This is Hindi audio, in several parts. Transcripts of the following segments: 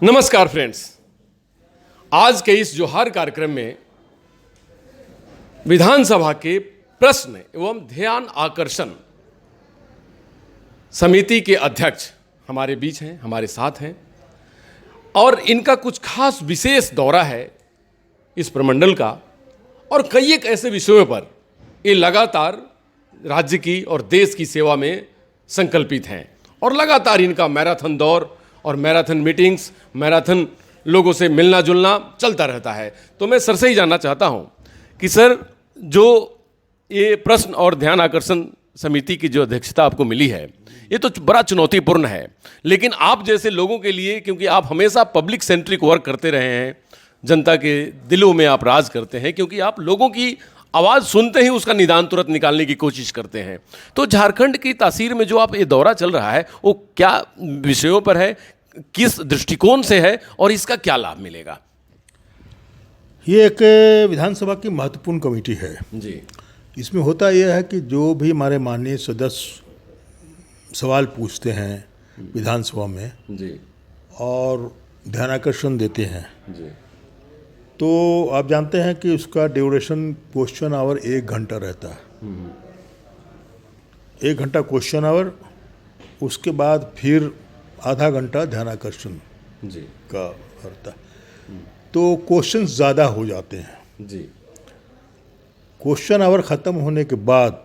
नमस्कार फ्रेंड्स, आज के इस जोहार कार्यक्रम में विधानसभा के प्रश्न एवं ध्यान आकर्षण समिति के अध्यक्ष हमारे बीच हैं, हमारे साथ हैं और इनका कुछ खास विशेष दौरा है इस प्रमंडल का और कई एक ऐसे विषयों पर ये लगातार राज्य की और देश की सेवा में संकल्पित हैं और लगातार इनका मैराथन दौर और मैराथन मीटिंग्स, मैराथन लोगों से मिलना जुलना चलता रहता है। तो मैं सर से ही जानना चाहता हूं कि सर, जो ये प्रश्न और ध्यान आकर्षण समिति की जो अध्यक्षता आपको मिली है, ये तो बड़ा चुनौतीपूर्ण है, लेकिन आप जैसे लोगों के लिए, क्योंकि आप हमेशा पब्लिक सेंट्रिक वर्क करते रहे हैं, जनता के दिलों में आप राज करते हैं, क्योंकि आप लोगों की आवाज़ सुनते ही उसका निदान तुरंत निकालने की कोशिश करते हैं। तो झारखंड की तासीर में जो आप ये दौरा चल रहा है वो क्या विषयों पर है, किस दृष्टिकोण से है और इसका क्या लाभ मिलेगा? ये एक विधानसभा की महत्वपूर्ण कमेटी है जी। इसमें होता यह है कि जो भी हमारे माननीय सदस्य सवाल पूछते हैं विधानसभा में जी। और ध्यानाकर्षण देते हैं, जी। तो आप जानते हैं कि उसका ड्यूरेशन क्वेश्चन आवर 1 घंटा रहता है। 1 घंटा क्वेश्चन आवर, उसके बाद फिर आधा घंटा ध्यानाकर्षण जी का रहता है। तो क्वेश्चन ज़्यादा हो जाते हैं। जी। क्वेश्चन आवर ख़त्म होने के बाद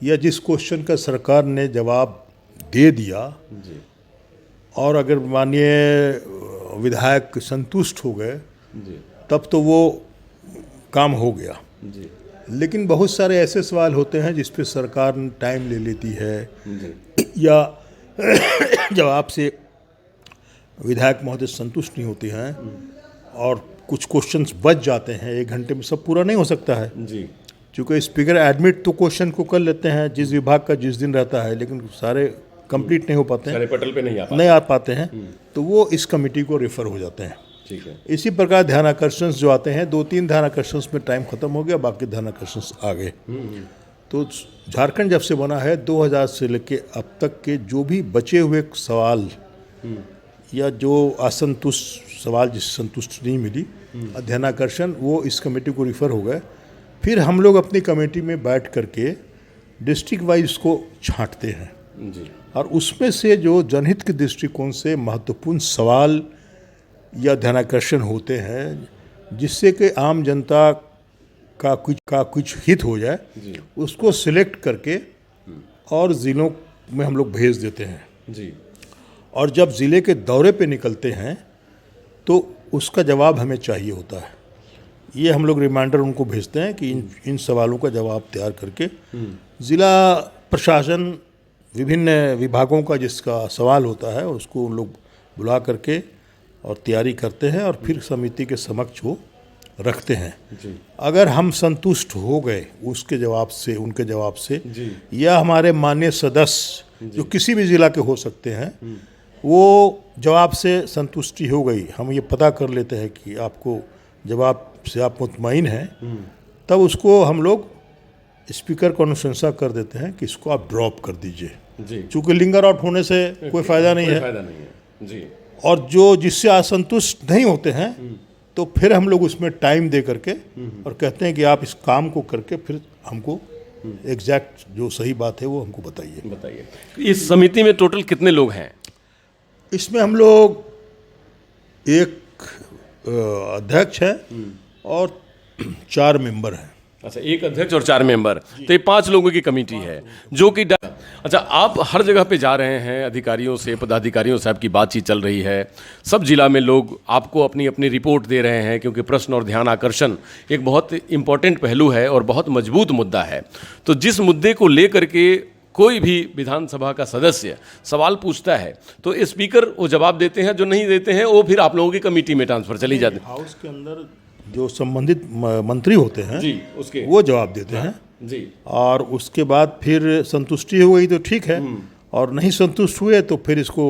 या जिस क्वेश्चन का सरकार ने जवाब दे दिया जी। और अगर माननीय विधायक संतुष्ट हो गए जी। तब तो वो काम हो गया। जी। लेकिन बहुत सारे ऐसे सवाल होते हैं जिस पे सरकार टाइम ले लेती है जी। या जवाब से विधायक महोदय संतुष्ट नहीं होते हैं और कुछ क्वेश्चंस बच जाते हैं। 1 घंटे में सब पूरा नहीं हो सकता है जी। क्योंकि स्पीकर एडमिट तो क्वेश्चन को कर लेते हैं जिस विभाग का जिस दिन रहता है, लेकिन सारे कंप्लीट नहीं हो पाते हैं, सारे पटल पे नहीं आ पाते हैं, तो वो इस कमेटी को रेफर हो जाते हैं। ठीक है। इसी प्रकार ध्यान आकर्षण जो आते हैं, 2-3 ध्यान आकर्षण में टाइम खत्म हो गया, बाकी ध्यान आकर्षण आ गए। तो झारखंड जब से बना है 2000 से लेके अब तक के जो भी बचे हुए सवाल या जो असंतुष्ट सवाल जिससे संतुष्ट नहीं मिली ध्यान आकर्षण, वो इस कमेटी को रिफ़र हो गए। फिर हम लोग अपनी कमेटी में बैठ करके डिस्ट्रिक्ट वाइज उसको छांटते हैं जी। और उसमें से जो जनहित के दृष्टिकोण से महत्वपूर्ण सवाल या ध्यानाकर्षण होते हैं जिससे कि आम जनता का कुछ हित हो जाए, उसको सिलेक्ट करके और ज़िलों में हम लोग भेज देते हैं जी। और जब ज़िले के दौरे पे निकलते हैं तो उसका जवाब हमें चाहिए होता है। ये हम लोग रिमाइंडर उनको भेजते हैं कि इन सवालों का जवाब तैयार करके ज़िला प्रशासन विभिन्न विभागों का जिसका सवाल होता है उसको उन लोग बुला करके और तैयारी करते हैं और फिर समिति के समक्ष वो रखते हैं जी। अगर हम संतुष्ट हो गए उसके जवाब से, उनके जवाब से जी। या हमारे माननीय सदस्य जो किसी भी ज़िला के हो सकते हैं, वो जवाब से संतुष्टि हो गई, हम ये पता कर लेते हैं कि आपको जवाब से आप मुतमईन हैं, तब उसको हम लोग स्पीकर को अनुशंसा कर देते हैं कि इसको आप ड्रॉप कर दीजिए। चूँकि लिंगर आउट होने से कोई फ़ायदा नहीं है जी। और जो जिससे असंतुष्ट नहीं होते हैं तो फिर हम लोग उसमें टाइम दे करके और कहते हैं कि आप इस काम को करके फिर हमको एग्जैक्ट जो सही बात है वो हमको बताइए। इस समिति में टोटल कितने लोग हैं? इसमें हम लोग एक अध्यक्ष है और 4 मेंबर हैं। अच्छा, एक अध्यक्ष और 4 मेंबर, तो ये 5 लोगों की कमेटी है जो कि अच्छा, आप हर जगह पे जा रहे हैं, अधिकारियों से, पदाधिकारियों से आपकी बातचीत चल रही है, सब जिला में लोग आपको अपनी अपनी रिपोर्ट दे रहे हैं, क्योंकि प्रश्न और ध्यान आकर्षण एक बहुत इम्पोर्टेंट पहलू है और बहुत मजबूत मुद्दा है। तो जिस मुद्दे को लेकर के कोई भी विधानसभा का सदस्य सवाल पूछता है तो स्पीकर वो जवाब देते हैं, जो नहीं देते हैं वो फिर आप लोगों की कमेटी में ट्रांसफर चली जाती है। हाउस के अंदर जो संबंधित मंत्री होते हैं जी, उसके वो जवाब देते हैं जी। और उसके बाद फिर संतुष्टि हो गई तो ठीक है, और नहीं संतुष्ट हुए तो फिर इसको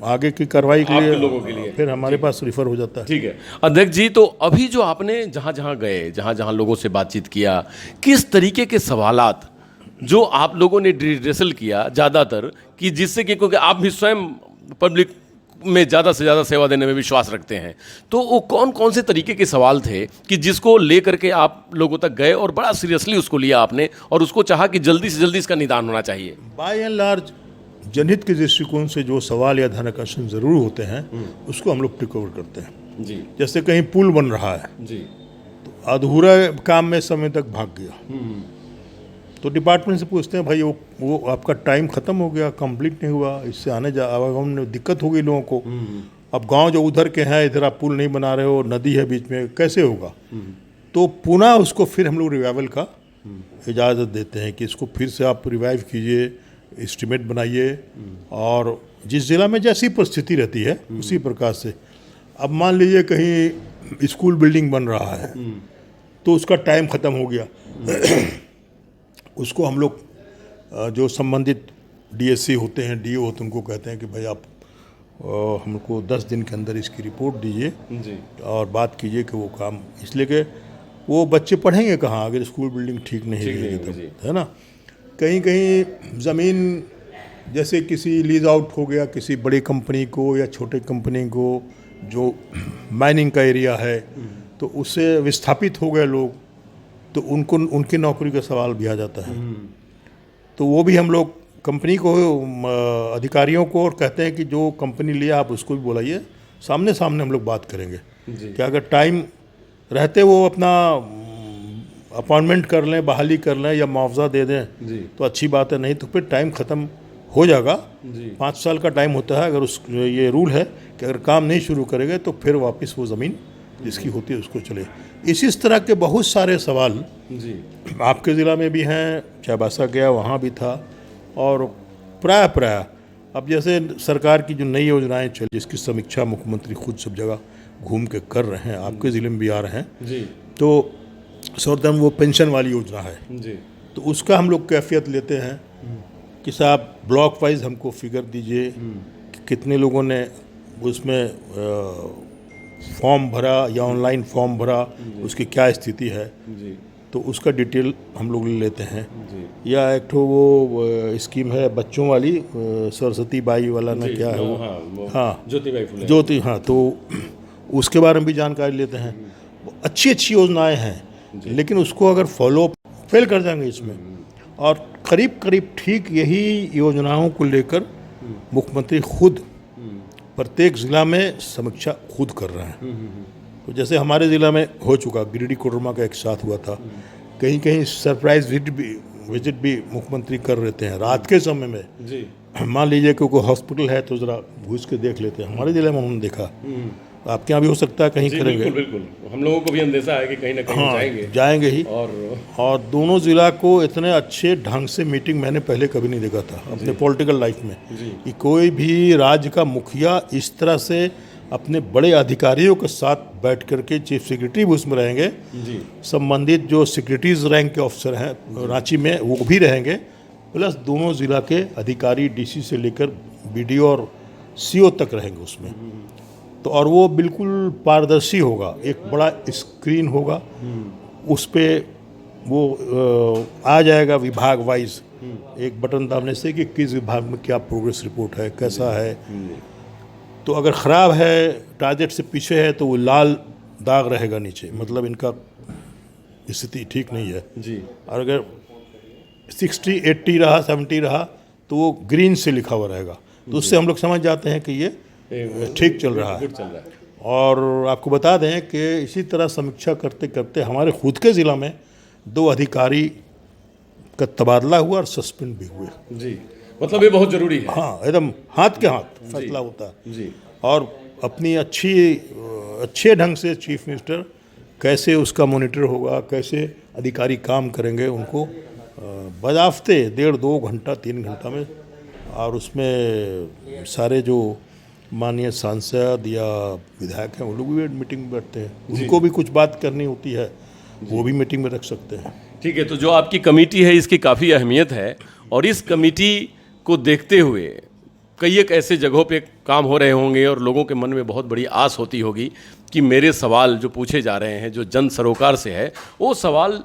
आगे की कार्रवाई के लिए लोगों के लिए फिर हमारे पास रिफर हो जाता है। ठीक है अध्यक्ष जी, तो अभी जो आपने जहाँ जहाँ गए, जहाँ जहाँ लोगों से बातचीत किया, किस तरीके के सवालात जो आप लोगों ने रिड्रेसल किया ज़्यादातर, कि जिससे कि क्योंकि आप भी स्वयं पब्लिक में ज़्यादा से ज़्यादा सेवा देने में विश्वास रखते हैं। तो वो कौन कौन से तरीके के सवाल थे कि जिसको लेकर के आप लोगों तक गए और बड़ा सीरियसली उसको लिया आपने और उसको चाहा कि जल्दी से जल्दी इसका निदान होना चाहिए? बाय एंड लार्ज जनहित के दृष्टिकोण से जो सवाल या ध्यानाकर्षण जरूर होते हैं उसको हम लोग टेक ओवर करते हैं। जी जैसे कहीं पुल बन रहा है, जी अधूरा काम में समय तक भाग गया, तो डिपार्टमेंट से पूछते हैं भाई वो आपका टाइम खत्म हो गया, कंप्लीट नहीं हुआ, इससे आने जा आवागमन में दिक्कत हो गई लोगों को। अब गांव जो उधर के हैं, इधर आप पुल नहीं बना रहे हो, नदी है बीच में, कैसे होगा? तो पुनः उसको फिर हम लोग रिवाइवल का इजाज़त देते हैं कि इसको फिर से आप रिवाइव कीजिए, एस्टिमेट बनाइए, और जिस जिला में जैसी परिस्थिति रहती है उसी प्रकार से। अब मान लीजिए कहीं स्कूल बिल्डिंग बन रहा है तो उसका टाइम ख़त्म हो गया, उसको हम लोग जो संबंधित डीएससी होते हैं, डीओ होते हैं, उनको कहते हैं कि भाई आप हमको 10 दिन के अंदर इसकी रिपोर्ट दीजिए जी और बात कीजिए कि वो काम, इसलिए कि वो बच्चे पढ़ेंगे कहाँ अगर स्कूल बिल्डिंग ठीक नहीं रहेगी तो, है ना। कहीं कहीं ज़मीन जैसे किसी लीज आउट हो गया किसी बड़ी कंपनी को या छोटे कंपनी को, जो माइनिंग का एरिया है, तो उससे विस्थापित हो गए लोग, तो उनको उनकी नौकरी का सवाल भी आ जाता है। तो वो भी हम लोग कंपनी को, अधिकारियों को, और कहते हैं कि जो कंपनी लिया आप उसको भी बुलाइए, सामने सामने हम लोग बात करेंगे कि अगर टाइम रहते वो अपना अपॉइंटमेंट कर लें, बहाली कर लें या मुआवजा दे दें तो अच्छी बात है, नहीं तो फिर टाइम ख़त्म हो जाएगा। 5 साल का टाइम होता है, अगर उस ये रूल है कि अगर काम नहीं शुरू करेंगे तो फिर वापस वो ज़मीन जिसकी होती है उसको चले। इसी तरह के बहुत सारे सवाल आपके ज़िला में भी हैं, चाईबासा गया वहाँ भी था, और प्राय अब जैसे सरकार की जो नई योजनाएं चल, जिसकी समीक्षा मुख्यमंत्री खुद सब जगह घूम के कर रहे हैं, आपके ज़िले में भी आ रहे हैं, तो सर्वप्रथम वो पेंशन वाली योजना है जी। तो उसका हम लोग कैफियत लेते हैं कि साहब ब्लॉक वाइज हमको फिगर दीजिए कि कितने लोगों ने उसमें फॉर्म भरा या ऑनलाइन फॉर्म भरा, उसकी क्या स्थिति है जी। तो उसका डिटेल हम लोग ले लेते हैं जी। या एक ठो वो स्कीम है बच्चों वाली, सरस्वती बाई वाला ना क्या है वो, हाँ ज्योतिबाई फुले, ज्योति, हाँ, तो उसके बारे में भी जानकारी लेते हैं। अच्छी अच्छी योजनाएं हैं, लेकिन उसको अगर फॉलो फेल कर जाएंगे इसमें, और करीब करीब ठीक यही योजनाओं को लेकर मुख्यमंत्री खुद प्रत्येक ज़िला में समीक्षा खुद कर रहे हैं। तो जैसे हमारे ज़िला में हो चुका, गिरिडीह कोडरमा का एक साथ हुआ था, कहीं कहीं सरप्राइज विजिट भी मुख्यमंत्री कर लेते हैं रात के समय में जी। मान लीजिए कि कोई हॉस्पिटल है तो ज़रा घुस के देख लेते हैं, हमारे ज़िले में उन्होंने देखा, आपके यहाँ भी हो सकता है कहीं करेंगे। बिल्कुल, हम लोगों को भी अंदेशा है कि कहीं ना कहीं जाएंगे ही। और दोनों ज़िला को इतने अच्छे ढंग से मीटिंग मैंने पहले कभी नहीं देखा था अपने पॉलिटिकल लाइफ में, कि कोई भी राज्य का मुखिया इस तरह से अपने बड़े अधिकारियों के साथ बैठ करके, चीफ सेक्रेटरी भी उसमें रहेंगे, संबंधित जो सेक्रेटरीज रैंक के ऑफिसर हैं रांची में वो भी रहेंगे, प्लस दोनों ज़िला के अधिकारी डीसी से लेकर बीडीओ और सीओ तक रहेंगे उसमें। तो और वो बिल्कुल पारदर्शी होगा, एक बड़ा स्क्रीन होगा, उस पर वो आ जाएगा विभाग वाइज, एक बटन दाबने से कि किस विभाग में क्या प्रोग्रेस रिपोर्ट है, कैसा है। तो अगर ख़राब है, टारगेट से पीछे है, तो वो लाल दाग रहेगा नीचे, मतलब इनका स्थिति ठीक नहीं है जी। और अगर 60, 80 रहा, 70 रहा, तो वो ग्रीन से लिखा हुआ रहेगा, तो उससे हम लोग समझ जाते हैं कि ये ठीक चल रहा है। और आपको बता दें कि इसी तरह समीक्षा करते करते हमारे खुद के ज़िला में 2 अधिकारी का तबादला हुआ और सस्पेंड भी हुए जी। मतलब ये बहुत ज़रूरी है, हाँ, एकदम हाथ के हाथ फैसला होता है जी। और अपनी अच्छे ढंग से चीफ मिनिस्टर कैसे उसका मॉनिटर होगा, कैसे अधिकारी काम करेंगे, उनको बजाफ्ते 1.5-2 घंटा 3 घंटा में, और उसमें सारे जो माननीय सांसद या विधायक हैं वो लोग भी मीटिंग में बैठते हैं, उनको भी कुछ बात करनी होती है, वो भी मीटिंग में रख सकते हैं। ठीक है, तो जो आपकी कमेटी है इसकी काफ़ी अहमियत है, और इस कमेटी को देखते हुए कई एक ऐसे जगहों पे काम हो रहे होंगे और लोगों के मन में बहुत बड़ी आस होती होगी कि मेरे सवाल जो पूछे जा रहे हैं, जो जन सरोकार से है, वो सवाल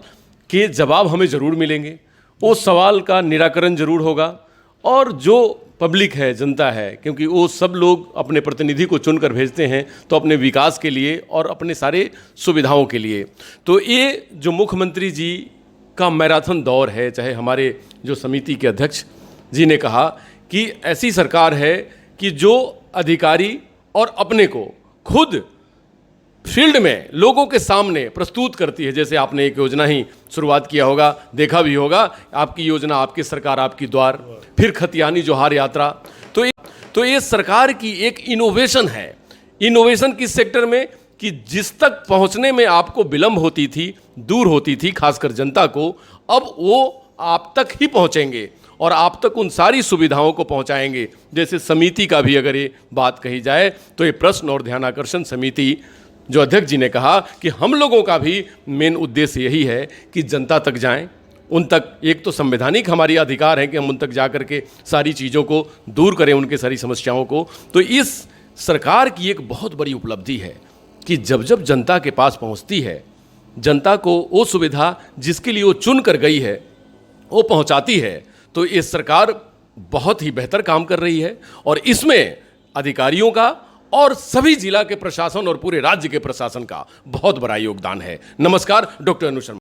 के जवाब हमें ज़रूर मिलेंगे, वो सवाल का निराकरण ज़रूर होगा, और जो पब्लिक है, जनता है, क्योंकि वो सब लोग अपने प्रतिनिधि को चुनकर भेजते हैं तो अपने विकास के लिए और अपने सारे सुविधाओं के लिए। तो ये जो मुख्यमंत्री जी का मैराथन दौर है, चाहे हमारे जो समिति के अध्यक्ष जी ने कहा कि ऐसी सरकार है कि जो अधिकारी और अपने को खुद फील्ड में लोगों के सामने प्रस्तुत करती है। जैसे आपने एक योजना ही शुरुआत किया होगा, देखा भी होगा, आपकी योजना आपकी सरकार आपकी द्वार, फिर खतियानी जोहार यात्रा। तो ये सरकार की एक इनोवेशन है। इनोवेशन किस सेक्टर में कि जिस तक पहुंचने में आपको विलंब होती थी, दूर होती थी, खासकर जनता को, अब वो आप तक ही पहुंचेंगे और आप तक उन सारी सुविधाओं को पहुंचाएंगे। जैसे समिति का भी अगर ये बात कही जाए तो ये प्रश्न और ध्यानाकर्षण समिति जो अध्यक्ष जी ने कहा कि हम लोगों का भी मेन उद्देश्य यही है कि जनता तक जाएं, उन तक, एक तो संवैधानिक हमारी अधिकार है कि हम उन तक जा कर के सारी चीज़ों को दूर करें, उनके सारी समस्याओं को। तो इस सरकार की एक बहुत बड़ी उपलब्धि है कि जब जब जनता के पास पहुंचती है, जनता को वो सुविधा जिसके लिए वो चुन कर गई है वो पहुंचाती है। तो ये सरकार बहुत ही बेहतर काम कर रही है और इसमें अधिकारियों का और सभी जिला के प्रशासन और पूरे राज्य के प्रशासन का बहुत बड़ा योगदान है। नमस्कार, डॉक्टर अनु शर्मा।